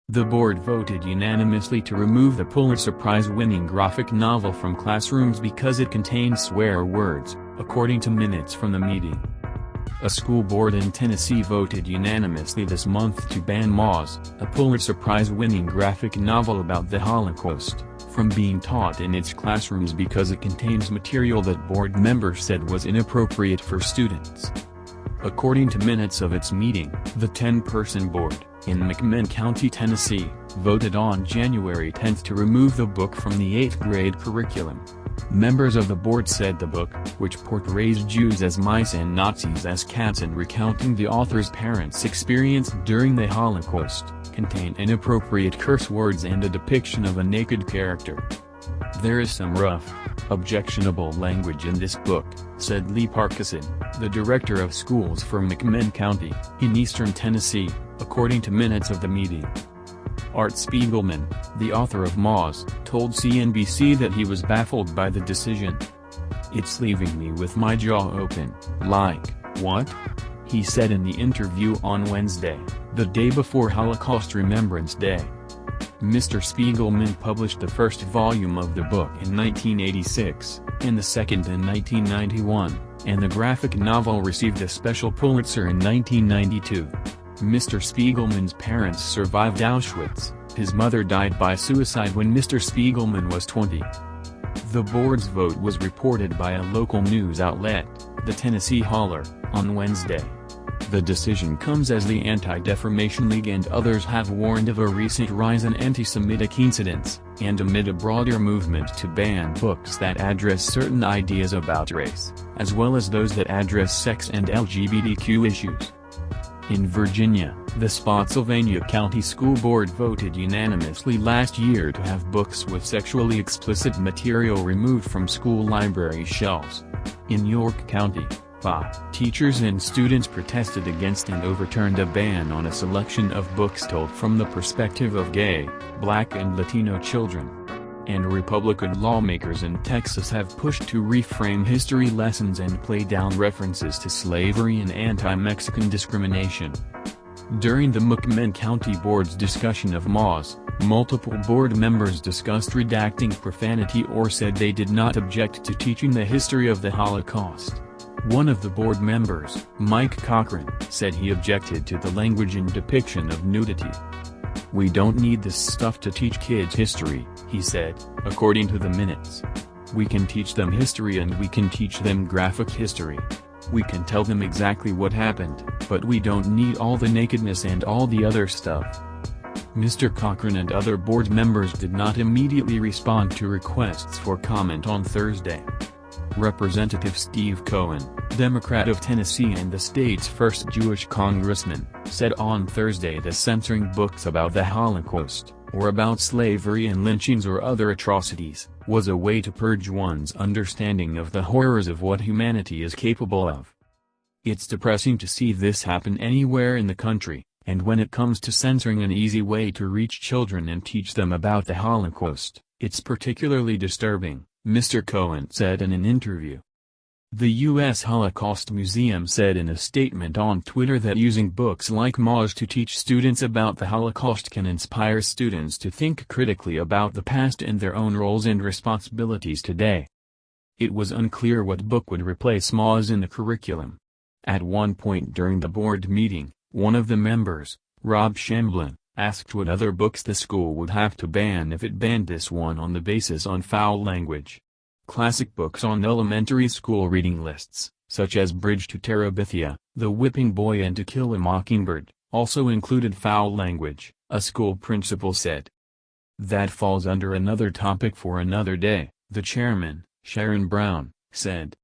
The board voted unanimously to remove the Pulitzer Prize-winning graphic novel from classrooms because it contained swear words, according to minutes from the meeting. A school board in Tennessee voted unanimously this month to ban Moz, a Pulitzer Prize-winning graphic novel about the Holocaust, from being taught in its classrooms because it contains material that board members said was inappropriate for students. According to minutes of its meeting, the 10-person board, in McMinn County, Tennessee, voted on January 10 to remove the book from the 8th grade curriculum. Members of the board said the book, which portrays Jews as mice and Nazis as cats and recounting the author's parents' experience during the Holocaust, contained inappropriate curse words and a depiction of a naked character. "There is some rough, objectionable language in this book," said Lee Parkinson, the director of schools for McMinn County, in eastern Tennessee, according to minutes of the meeting. Art Spiegelman, the author of Moz, told CNBC that he was baffled by the decision. "It's leaving me with my jaw open, like, what?" he said in the interview on Wednesday, the day before Holocaust Remembrance Day. Mr. Spiegelman published the first volume of the book in 1986, and the second in 1991, and the graphic novel received a special Pulitzer in 1992. Mr. Spiegelman's parents survived Auschwitz. His mother died by suicide when Mr. Spiegelman was 20. The board's vote was reported by a local news outlet, the Tennessee Holler, on Wednesday. The decision comes as the Anti-Defamation League and others have warned of a recent rise in anti-Semitic incidents, and amid a broader movement to ban books that address certain ideas about race, as well as those that address sex and LGBTQ issues. In Virginia, the Spotsylvania County School Board voted unanimously last year to have books with sexually explicit material removed from school library shelves. In York County, teachers and students protested against and overturned a ban on a selection of books told from the perspective of gay, Black and Latino children. And Republican lawmakers in Texas have pushed to reframe history lessons and play down references to slavery and anti-Mexican discrimination. During the McMinn County Board's discussion of Moz, multiple board members discussed redacting profanity or said they did not object to teaching the history of the Holocaust. One of the board members, Mike Cochran, said he objected to the language and depiction of nudity. "We don't need this stuff to teach kids history," he said, according to the minutes. "We can teach them history and we can teach them graphic history. We can tell them exactly what happened, but we don't need all the nakedness and all the other stuff." Mr. Cochran and other board members did not immediately respond to requests for comment on Thursday. Representative Steve Cohen, Democrat of Tennessee and the state's first Jewish congressman, said on Thursday that censoring books about the Holocaust, or about slavery and lynchings or other atrocities, was a way to purge one's understanding of the horrors of what humanity is capable of. "It's depressing to see this happen anywhere in the country, and when it comes to censoring an easy way to reach children and teach them about the Holocaust, it's particularly disturbing," Mr. Cohen said in an interview. The U.S. Holocaust Museum said in a statement on Twitter that using books like Moz to teach students about the Holocaust can inspire students to think critically about the past and their own roles and responsibilities today. It was unclear what book would replace Moz in the curriculum. At one point during the board meeting, one of the members, Rob Shamblin, asked what other books the school would have to ban if it banned this one on the basis on foul language. Classic books on elementary school reading lists, such as Bridge to Terabithia, The Whipping Boy and To Kill a Mockingbird, also included foul language, a school principal said. "That falls under another topic for another day," the chairman, Sharon Brown, said.